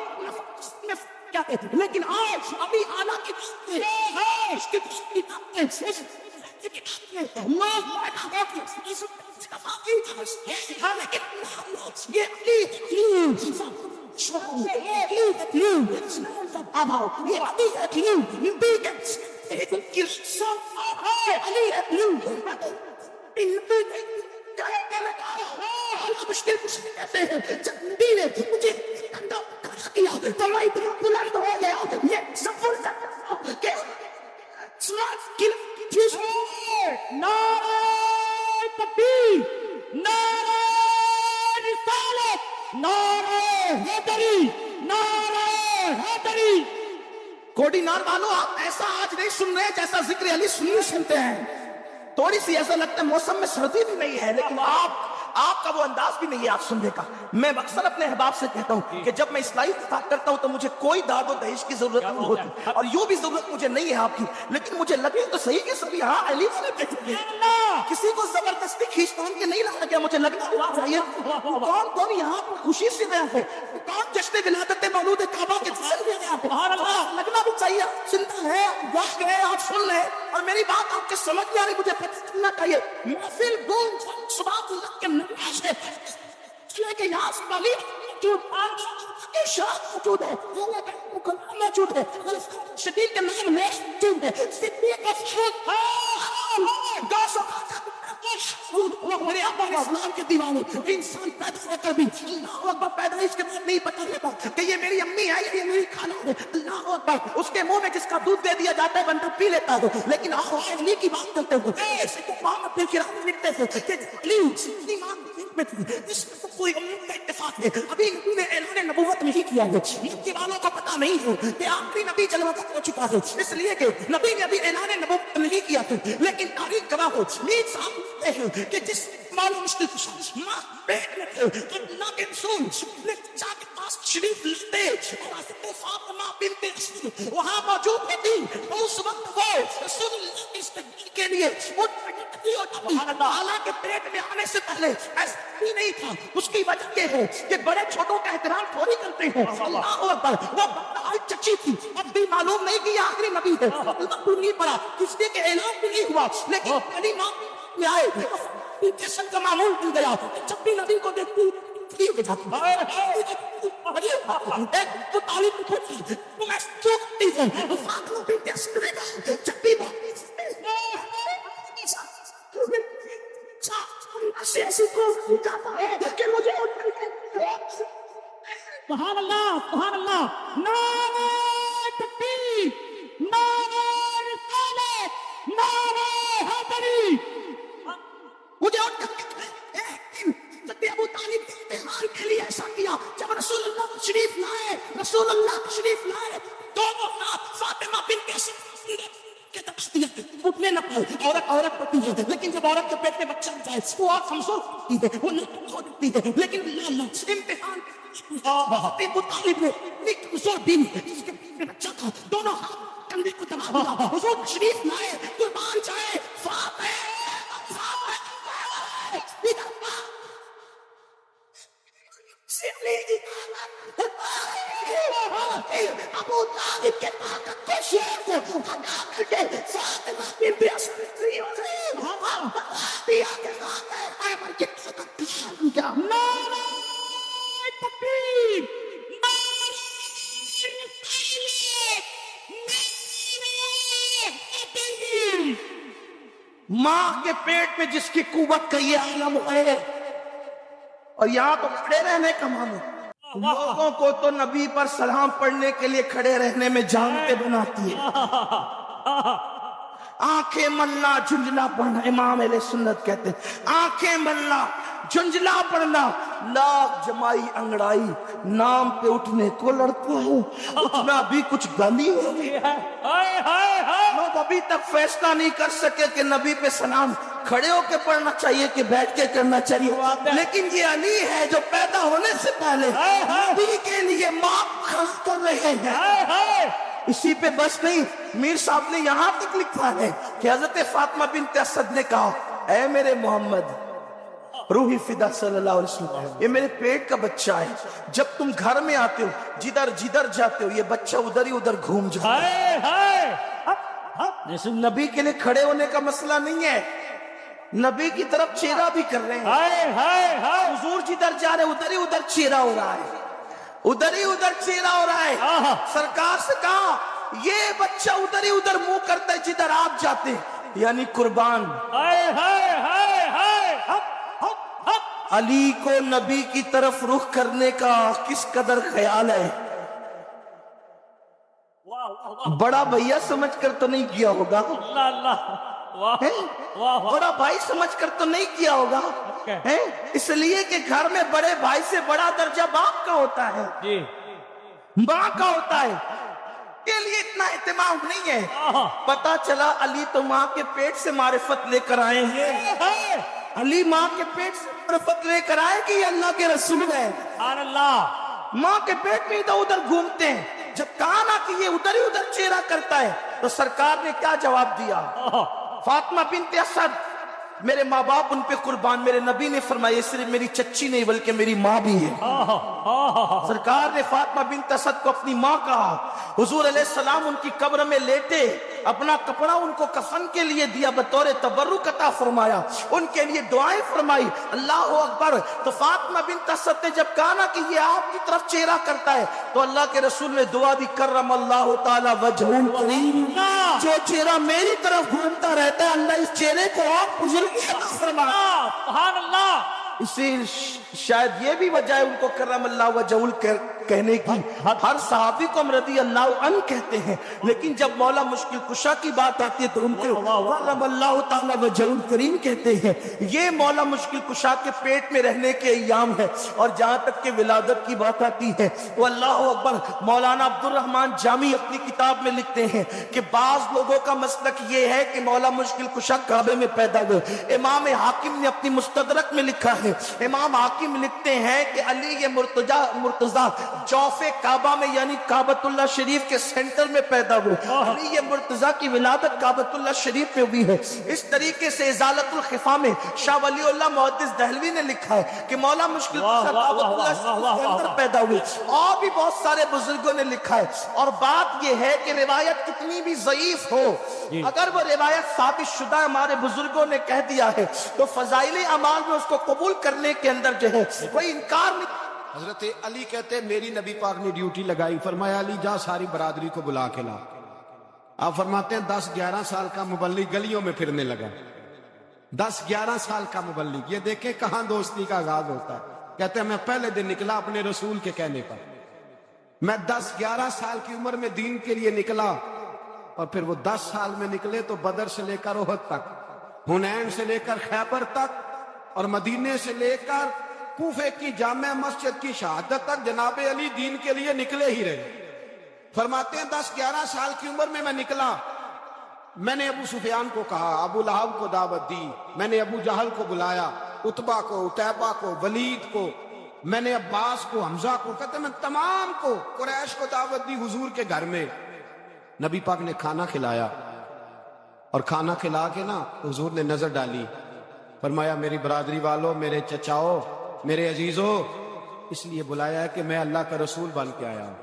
کیا کہتے ہیں. لیکن آج ابھی آلہ کی مشکل کہتے ہیں. جب نبی نے مجھے کیا تو میں بلند ہو گیا. یہ سفر کہ نعرہ تکبیر، نعرہ رسالت، نعرہ حیدری، نعرہ حیدری. کوڈی نار والو، آپ ایسا آج نہیں سن رہے جیسا ذکر علی سنتے ہیں. تھوڑی سی ایسا لگتا ہے موسم میں سردی بھی نہیں ہے، لیکن آپ کا وہ انداز بھی نہیں ہے آپ سننے کا. میں اکثر اپنے احباب سے کہتا ہوں کہ جب میں اسلائی خطاب کرتا ہوں تو مجھے کوئی داد و دہیش کی ضرورت نہیں ہوتی، اور یوں بھی ضرورت مجھے نہیں ہے آپ کی، لیکن مجھے لگے تو صحیح کہ سبھی ہاں علی والے بیٹھے ہیں. کسی کو زبردستی کھینچتان کے نہیں لگا گیا، مجھے لگنا چاہیے کون یہاں پر خوشی سے گیا ہے، کون جشن ولادت مولود کعبہ کے ساتھ گیا ہے. لگنا بھی چاہیے چنتا ہے، وقت گئے آپ سن لیں، اور میری بات آپ کے سمجھ میں آ رہی، مجھے پتہ چلنا چاہیے. محفل گونج صبح اللہ کے نماز ہے، اس لیے کہ یہاں سے والی جو شاہ موجود ہے، موجود ہے، شدید کے نام میں موجود ہے، صدیق میرے ابا اسلام کے دیوانے. انسان پیدا ہو کر بھی اللہ اکبر پیدائش کے بعد نہیں پتا لیتا کہ یہ میری امی ہے یا یہ میری خالہ ہے. اللہ اکبر، اس کے منہ میں جس کا دودھ دے دیا جاتا ہے بندہ پی لیتا ہے. لیکن علی کی بات کرتے ہوئے ایسے کو ماں اپنے قرآن لکھتے تھے کہ علی اتنی ماں میں تھی جس میں تو کوئی امت کا اتفاق ہے. ابھی نبی نے اعلان نبوت نہیں کیا ہے، مکی والوں کو پتا نہیں ہے کہ آخری نبی جلوہ ہو چکا ہے، اس لیے کہ نبی نے ابھی اعلان نبوت نہیں کیا تھا. لیکن تاریخ گواہ ہو میر صاحب کہ جس معلوم مشکل ماں پیٹ میں تھے تو اللہ کے رسول نے چا کے پاس شریف لکھتے اور حضرت فاطمہ بنت اسد وہاں موجود تھی. اس وقت وہ رسول اللہ کی استقبال کے لیے حالانکہ پیٹ میں آنے سے پہلے ایسا بھی نہیں تھا. اس کی وجہ یہ ہے کہ بڑے چھوٹوں کا احترام تھوڑی کرتے ہیں. اللہ اکبر، وہ چچی تھی، اب بھی معلوم نہیں کہ یہ آخری نبی ہے. اللہ کو نہیں پڑا، اس لیے کہ اعلان بھی نہیں ہوا. لیکن علی ماں میں آئے جشن کا معمول بن گیا. جب بھی نبی کو دیکھتی ایک مطالب پوچھی تم ایسا کیوں کرتی ہے؟ فاطمہ بنت اسد نے کہا جب بھی ایسی کو جاتا ہے کہ مجھے سبحان اللہ سبحان اللہ. نعرہ تکبیر، نعرہ رسالت، نعرہ حیدری. مجھے ابو طالب کے امتحان کے لیے ایسا کیا. جب رسول اللہ تشریف لائے، رسول اللہ تشریف لائے، دونوں ہاتھ فاطمہ بنت اسد کے طرف دیا. اٹھنے نہ پائے، عورت پڑتی ہے، لیکن جب عورت کے پیٹ میں بچہ جائے وہ آپ کمزور ہوتی ہے، وہ نہیں ہوتی ہے. لیکن اللہ امتحان ابو طالب نے ایک کمزور دین جس کے پیٹ میں بچہ تھا، دونوں ہاتھ کندھے کو دبا دیا. حضور تشریف لائے، قربان جائے فاطمہ ابو طالب کے طاقت کو شیخ کو ہٹا کر کے فاطمہ بنت اسد کے پیٹ میں جس کی قوت کا یہ عالم ہے، اور یہاں تو کھڑے رہنے کا معاملہ، لوگوں کو تو نبی پر سلام پڑھنے کے لیے کھڑے رہنے میں جانتے بناتی ہے۔ آنکھیں ملنا جھنجھلا پڑھنا، امام اہل سنت کہتے ہیں آنکھیں ملنا جھنجھلا پڑھنا، لاکھ جمائی انگڑائی نام پہ اٹھنے کو لڑتا ہے، اٹھنا بھی کچھ گالی ہے۔ لوگ ابھی تک فیصلہ نہیں کر سکے کہ نبی پہ سلام کھڑے ہو کے پڑھنا چاہیے کہ بیٹھ کے کرنا چاہیے، لیکن یہ علی ہے جو پیدا ہونے سے پہلے نبی کے لیے ماں خرچ کر رہے ہیں۔ اسی پہ بس نہیں، میر صاحب نے یہاں تک لکھا ہے کہ حضرت فاطمہ بنت اسد نے کہا اے میرے محمد روحی فدا صلی اللہ علیہ وسلم، یہ میرے پیٹ کا بچہ ہے، جب تم گھر میں آتے ہو جدھر جدھر جاتے ہو یہ بچہ ادھر ہی ادھر گھوم جاتا ہے۔ نبی کے لیے کھڑے ہونے کا مسئلہ نہیں ہے، نبی کی طرف چہرہ بھی کر رہے ہیں، حضور جدھر جا رہے ادھر ہی ادھر چہرہ ہو رہا ہے، ادھر ہی ادھر چہرہ ہو رہا ہے۔ سرکار سے کہا یہ بچہ ادھر ہی ادھر منہ کرتا ہے جدھر آپ جاتے ہیں، یعنی قربان علی کو نبی کی طرف رخ کرنے کا کس قدر خیال ہے، بڑا بھیا سمجھ کر تو نہیں کیا ہوگا، بڑا بھائی سمجھ کر تو نہیں کیا ہوگا، اس لیے کہ گھر میں بڑے بھائی سے بڑا درجہ باپ کا ہوتا ہے، ماں کا ہوتا ہے، کے لیے اتنا اہتمام نہیں ہے۔ پتا چلا علی تو ماں کے پیٹ سے معرفت لے کر آئے ہیں، علی ماں کے پیٹ سے معرفت لے کر آئے کہ یہ اللہ کے رسول ہے، ماں کے پیٹ میں ادھر ادھر گھومتے ہیں۔ جب کہا نا کہ یہ ادھر ہی ادھر چہرہ کرتا ہے تو سرکار نے کیا جواب دیا؟ فاطمہ بنت اسد میرے ماں باپ ان پہ قربان، میرے نبی نے فرمایا یہ صرف میری چچی نہیں بلکہ میری ماں بھی ہے۔ سرکار نے فاطمہ بنت اسد کو اپنی ماں کہا، حضور علیہ السلام ان کی قبر میں لیٹے، اپنا کپڑا ان کو کفن کے لیے دیا، بطور تبرک عطا فرمایا، ان کے لیے دعائیں فرمائی، اللہ اکبر۔ تو فاطمہ بنت اسد نے جب کہا نا کہ یہ آپ کی طرف چہرہ کرتا ہے تو اللہ کے رسول نے دعا دی، کرم اللہ تعالی وجہہ الکریم، جو چہرہ میری طرف گھومتا رہتا ہے اللہ اس چہرے کو آپ بزرگ سبحان اللہ۔ اسی شاید یہ بھی وجہ ہے ان کو کرم اللہ وجہ کہنے کی، ہر صحابی کو ہم رضی اللہ عنہ کہتے ہیں، لیکن جب مولا مشکل کشا کی بات آتی ہے تو ان کو کرم اللہ تعالی وجہ الکریم کہتے ہیں۔ یہ مولا مشکل کشا کے پیٹ میں رہنے کے ایام ہے، اور جہاں تک کہ ولادت کی بات آتی ہے تو اللہ اکبر، مولانا عبد الرحمن جامی اپنی کتاب میں لکھتے ہیں کہ بعض لوگوں کا مسلک یہ ہے کہ مولا مشکل کشا کعبے میں پیدا ہوئے۔ امام حاکم نے اپنی مستدرک میں لکھا ہے، امام حاکم لکھتے ہیں کہ علی یہ مرتضی جوف کعبہ میں یعنی کعبۃ اللہ شریف کے سینٹر میں پیدا ہوئے، علی یہ مرتضی کی ولادت کعبۃ اللہ شریف میں ہوئی ہے۔ اس طریقے سے ازالت الخفا میں شاہ ولی اللہ محدث دہلوی نے لکھا ہے کہ مولا مشکل کشا کعبۃ اللہ شریف کے اندر پیدا ہوئے، اور بھی بہت سارے بزرگوں نے لکھا ہے۔ اور بات یہ ہے کہ روایت کتنی بھی ضعیف ہو، اگر وہ روایت ثابت شدہ ہمارے بزرگوں نے کہہ دیا ہے تو فضائل اعمال میں اس کو قبول کرنے کے اندر جو ہے کوئی انکار نہیں۔ حضرت علی کہتے ہیں میری نبی پاک نے ڈیوٹی لگائی، فرمایا علی جا ساری برادری کو بلا کے لا۔ آپ فرماتے ہیں 10-11 سال کا مبلغ گلیوں میں پھرنے لگا، 10-11 سال کا مبلغ، یہ دیکھیں کہاں دوستی کا آغاز ہوتا ہے۔ کہتے ہیں میں پہلے دن نکلا اپنے رسول کے کہنے پر، میں 10-11 سال کی عمر میں دین کے لیے نکلا، اور پھر وہ 10 سال میں نکلے تو بدر سے لے کر احد تک، حنین سے لے کر خیبر تک، اور مدینے سے لے کر کوفے کی جامع مسجد کی شہادت تک جناب علی دین کے لیے نکلے ہی رہے۔ فرماتے ہیں 10-11 سال کی عمر میں نکلا، میں نے ابو سفیان کو کہا، ابو لہب کو دعوت دی، میں نے ابو جہل کو بلایا، عتبہ کو، عتیبہ کو، ولید کو، میں نے عباس کو، حمزہ کو، کہتے میں تمام کو، قریش کو دعوت دی حضور کے گھر میں۔ نبی پاک نے کھانا کھلایا، اور کھانا کھلا کے نا حضور نے نظر ڈالی، فرمایا میری برادری والوں، میرے چچاؤ، میرے عزیزوں، اس لیے بلایا ہے کہ میں اللہ کا رسول بن کے آیا ہوں،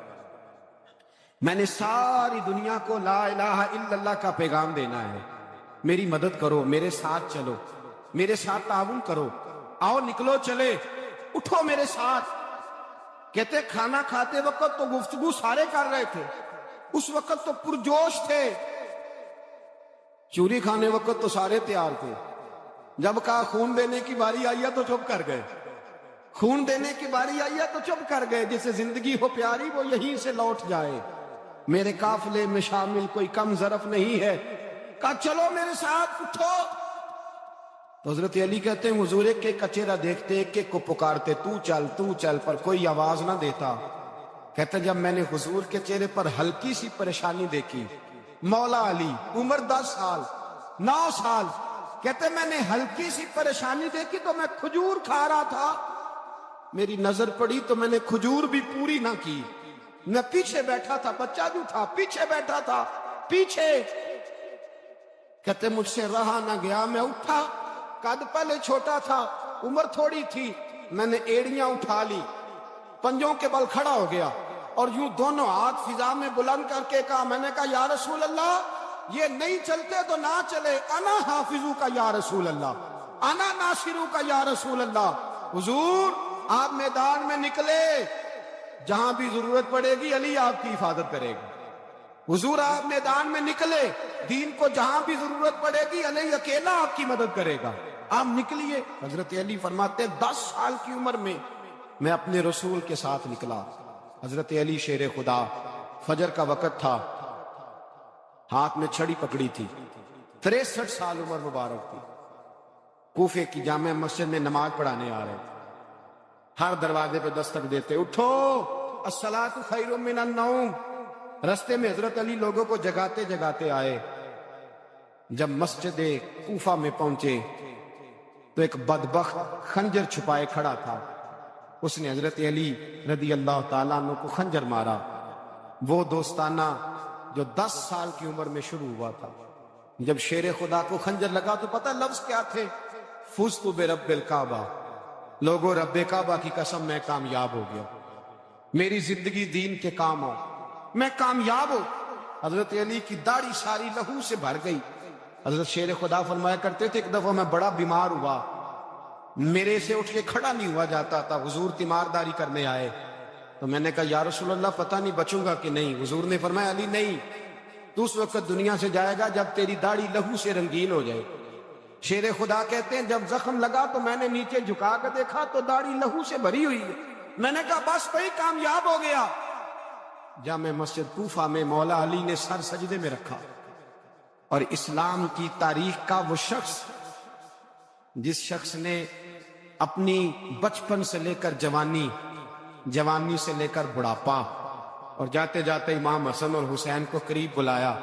میں نے ساری دنیا کو لا الہ الا اللہ کا پیغام دینا ہے، میری مدد کرو، میرے ساتھ چلو، میرے ساتھ تعاون کرو، آؤ نکلو چلے، اٹھو میرے ساتھ۔ کہتے کھانا کھاتے وقت تو گفتگو سارے کر رہے تھے، اس وقت تو پرجوش تھے، چوری کھانے وقت تو سارے تیار تھے، جب کہا خون دینے کی باری آئی ہے تو چپ کر گئے، خون دینے کی باری آئی ہے تو چپ کر گئے، جسے زندگی ہو پیاری وہ یہیں سے لوٹ جائے، میرے قافلے میں شامل کوئی کم ظرف نہیں ہے، کہا چلو میرے ساتھ اٹھو۔ تو حضرت علی کہتے ہیں حضور ایک ایک کا چہرہ دیکھتے ایک ایک کو پکارتے تو چل، پر کوئی آواز نہ دیتا۔ کہتے جب میں نے حضور کے چہرے پر ہلکی سی پریشانی دیکھی، مولا علی عمر 10 سال 9 سال، کہتے میں نے ہلکی سی پریشانی دیکھی تو میں کھجور کھا رہا تھا، میری نظر پڑی تو میں نے کھجور بھی پوری نہ کی، میں پیچھے بیٹھا تھا، بچہ جو تھا پیچھے بیٹھا تھا پیچھے، کہتے مجھ سے رہا نہ گیا، میں اٹھا، قد پہلے چھوٹا تھا عمر تھوڑی تھی، میں نے ایڑیاں اٹھا لی، پنجوں کے بل کھڑا ہو گیا اور یوں دونوں ہاتھ فضا میں بلند کر کے کہا، میں نے کہا یا رسول اللہ یہ نہیں چلتے تو نہ چلے، انا حافظو کا یا رسول اللہ، انا ناصرو کا یا رسول اللہ۔ حضور آپ میدان میں نکلے، جہاں بھی ضرورت پڑے گی علی آپ کی حفاظت کرے گا، حضور آپ میدان میں نکلے، دین کو جہاں بھی ضرورت پڑے گی علی اکیلا آپ کی مدد کرے گا، آپ نکلیے۔ حضرت علی فرماتے 10 سال کی عمر میں اپنے رسول کے ساتھ نکلا۔ حضرت علی شیر خدا، فجر کا وقت تھا، ہاتھ میں چھڑی پکڑی تھی، 63 سال عمر مبارک تھی، کوفے کی جامع مسجد میں نماز پڑھانے آ رہے تھے، ہر دروازے پہ دستک دیتے، اٹھو الصلاۃ خیر من النوم۔ رستے میں حضرت علی لوگوں کو جگاتے جگاتے آئے، جب مسجد کوفہ میں پہنچے تو ایک بدبخت خنجر چھپائے کھڑا تھا، اس نے حضرت علی رضی اللہ تعالیٰ عنہ کو خنجر مارا، وہ دوستانہ جو 10 سال کی عمر میں شروع ہوا تھا۔ جب شیر خدا کو خنجر لگا تو پتہ لفظ کیا تھے؟ فزت برب الکعبہ، لوگوں رب کعبہ کی قسم میں کامیاب ہو گیا، میری زندگی دین کے کام ہو، میں کامیاب ہوں۔ حضرت علی کی داڑھی ساری لہو سے بھر گئی۔ حضرت شیر خدا فرمایا کرتے تھے ایک دفعہ میں بڑا بیمار ہوا، میرے سے اٹھ کے کھڑا نہیں ہوا جاتا تھا، حضور تیمارداری کرنے آئے تو میں نے کہا یا رسول اللہ پتہ نہیں بچوں گا کہ نہیں، حضور نے فرمایا علی نہیں، تو اس وقت دنیا سے جائے گا جب تیری داڑھی لہو سے رنگین ہو جائے۔ شیر خدا کہتے ہیں جب زخم لگا تو میں نے نیچے جھکا کر دیکھا تو داڑھی لہو سے بھری ہوئی ہے، میں نے کہا بس بھائی کامیاب ہو گیا۔ جامع مسجد کوفہ میں مولا علی نے سر سجدے میں رکھا، اور اسلام کی تاریخ کا وہ شخص جس شخص نے اپنی بچپن سے لے کر جوانی، جوانی سے لے کر بڑھاپا، اور جاتے جاتے امام حسن اور حسین کو قریب بلایا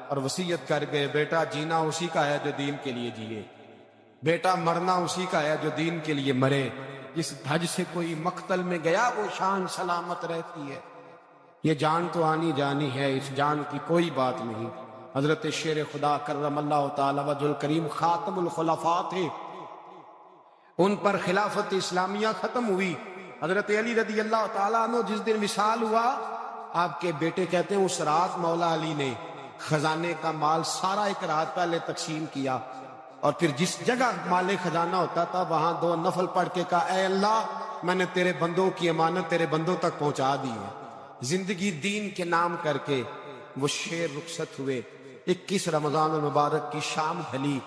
اور وصیت کر گئے بیٹا جینا اسی کا ہے جو دین کے لیے جیے، بیٹا مرنا اسی کا ہے جو دین کے لیے مرے، جس دھج سے کوئی مقتل میں گیا وہ شان سلامت رہتی ہے، یہ جان تو آنی جانی ہے، اس جان کی کوئی بات نہیں۔ حضرت شیر خدا کرم اللہ تعالی وجہ الکریم خاتم الخلفاء تھے، ان پر خلافت اسلامیہ ختم ہوئی۔ حضرت علی رضی اللہ تعالیٰ عنہ جس دن وصال ہوا، آپ کے بیٹے کہتے ہیں اس رات مولا علی نے خزانے کا مال سارا ایک رات پہلے تقسیم کیا، اور پھر جس جگہ مال خزانہ ہوتا تھا وہاں 2 نفل پڑھ کے کہا اے اللہ میں نے تیرے بندوں کی امانت تیرے بندوں تک پہنچا دی ہے۔ زندگی دین کے نام کر کے وہ شیر رخصت ہوئے۔ 21 رمضان المبارک کی شام ڈھلی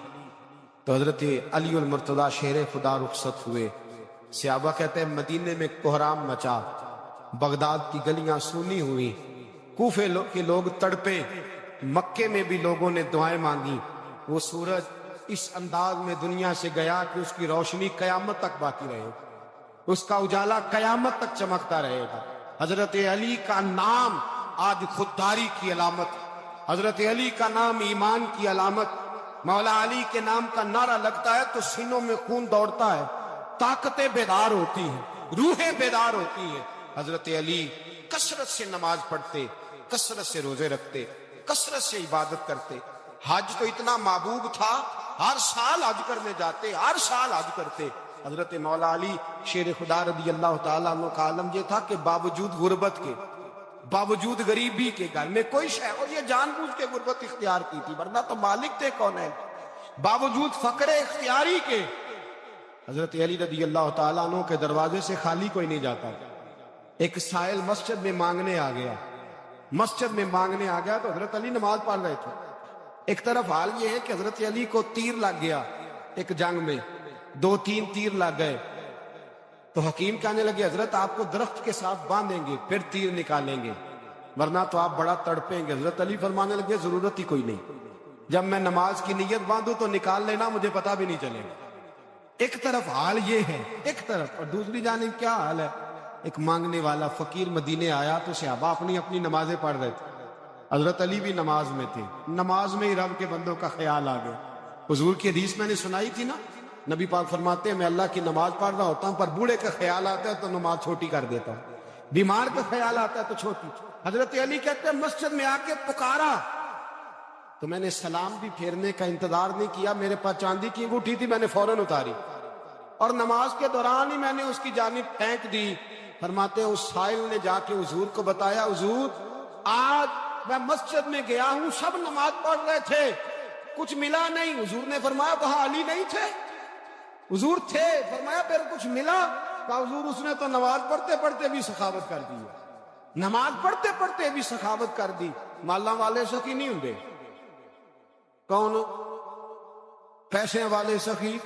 تو حضرت علی المرتضیٰ شیر خدا رخصت ہوئے۔ صحابہ کہتے ہیں مدینے میں کوہرام مچا، بغداد کی گلیاں سونی ہوئی، کوفے کے لوگ تڑپے، مکے میں بھی لوگوں نے دعائیں مانگی۔ وہ سورج اس انداز میں دنیا سے گیا کہ اس کی روشنی قیامت تک باقی رہے گی، اس کا اجالا قیامت تک چمکتا رہے گا۔ حضرت علی کا نام آج خودداری کی علامت، حضرت علی کا نام ایمان کی علامت۔ مولا علی کے نام کا نعرہ لگتا ہے تو سینوں میں خون دوڑتا ہے، طاقتیں بیدار ہوتی ہیں، روحیں بیدار ہوتی ہیں۔ حضرت علی کثرت سے نماز پڑھتے، کثرت سے روزے رکھتے، کثرت سے عبادت کرتے۔ حج تو اتنا محبوب تھا، ہر سال حج کرنے جاتے، ہر سال حج کرتے۔ حضرت مولا علی شیر خدا رضی اللہ تعالیٰ عنہ کا عالم یہ تھا کہ باوجود غربت کے، باوجود غریبی کے، گھر میں کوئی شے، اور یہ جان بوجھ کے غربت اختیار کی تھی ورنہ تو مالک تھے کون ہے، باوجود فقر اختیاری کے حضرت علی رضی اللہ تعالیٰ عنہ کے دروازے سے خالی کوئی نہیں جاتا۔ ایک سائل مسجد میں مانگنے آ گیا، مسجد میں مانگنے آ گیا تو حضرت علی نماز پڑھ رہے تھے۔ ایک طرف حال یہ ہے کہ حضرت علی کو تیر لگ گیا، ایک جنگ میں 2-3 تیر لگ گئے تو حکیم کہنے لگے حضرت آپ کو درخت کے ساتھ باندھیں گے پھر تیر نکالیں گے ورنہ تو آپ بڑا تڑپیں گے. حضرت علی فرمانے لگے ضرورت ہی کوئی نہیں, جب میں نماز کی نیت باندھوں تو نکال لینا, مجھے پتا بھی نہیں چلے گا. ایک طرف حال یہ ہے ایک طرف, اور دوسری جانب کیا حال ہے, ایک مانگنے والا فقیر مدینے آیا تو صحابہ اپنی اپنی نمازیں پڑھ رہے تھے, حضرت علی بھی نماز میں تھے, نماز میں ہی رب کے بندوں کا خیال آ گیا. حضور کی حدیث میں نے سنائی تھی نا, نبی پاک فرماتے ہیں میں اللہ کی نماز پڑھ رہا ہوتا ہوں پر بوڑھے کا خیال آتا ہے تو نماز چھوٹی کر دیتا ہوں, بیمار کا خیال آتا ہے تو چھوٹی. حضرت علی کہتے ہیں مسجد میں آ کے پکارا تو میں نے سلام بھی پھیرنے کا انتظار نہیں کیا, میرے پاس چاندی کی انگوٹھی تھی, میں نے فوراً اتاری اور نماز کے دوران ہی میں نے اس کی جانب پھینک دی. فرماتے ہیں اس سائل نے جا کے حضور کو بتایا, حضور آج میں مسجد میں گیا ہوں, سب نماز پڑھ رہے تھے, کچھ ملا نہیں. حضور نے فرمایا وہاں علی نہیں تھے؟ حضور تھے. فرمایا پھر کچھ ملا؟ کہا حضور اس نے تو نماز پڑھتے پڑھتے بھی سخاوت کر دی, نماز پڑھتے پڑھتے بھی سخاوت کر دی. مالاں والے سخی نہیں ہوں. کون پیسے والے سخی؟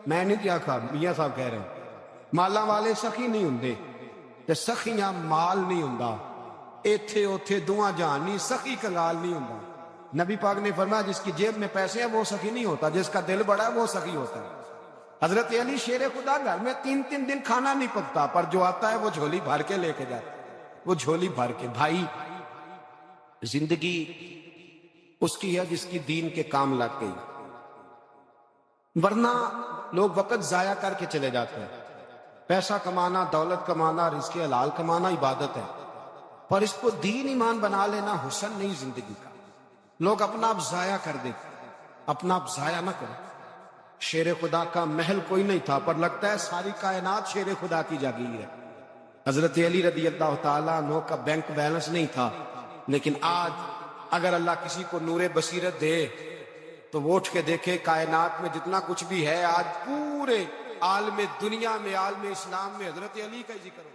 میں نہیں کیا کہا, میاں صاحب کہہ رہے ہیں مالاں والے سخی نہیں ہوں. تے سخیاں مال نہیں ہوں, ایتھے اوتھے دعا جہانی سخی کنگال نہیں ہوں. نبی پاک نے فرمایا جس کی جیب میں پیسے ہیں وہ سخی نہیں ہوتا, جس کا دل بڑا ہے وہ سخی ہوتا ہے. حضرت علی شیر خدا گھر میں 3 دن کھانا نہیں پکتا, پر جو آتا ہے وہ جھولی بھر کے لے کے جاتا ہے, وہ جھولی بھر کے. بھائی زندگی اس کی ہے جس کی دین کے کام لگ گئی, ورنہ لوگ وقت ضائع کر کے چلے جاتے ہیں. پیسہ کمانا, دولت کمانا, رزق حلال کمانا عبادت ہے, پر اس کو دین ایمان بنا لینا حسن نہیں زندگی کا. لوگ اپنا آپ ضائع کر دیتے, اپنا آپ ضائع نہ کریں. شیر خدا کا محل کوئی نہیں تھا, پر لگتا ہے ساری کائنات شیر خدا کی جاگیر ہے. حضرت علی رضی اللہ تعالیٰ عنہ کا بینک بیلنس نہیں تھا, لیکن آج اگر اللہ کسی کو نور بصیرت دے تو وہ اٹھ کے دیکھے کائنات میں جتنا کچھ بھی ہے آج پورے عالم دنیا میں, عالم اسلام میں حضرت علی کا ہی ذکر ہو.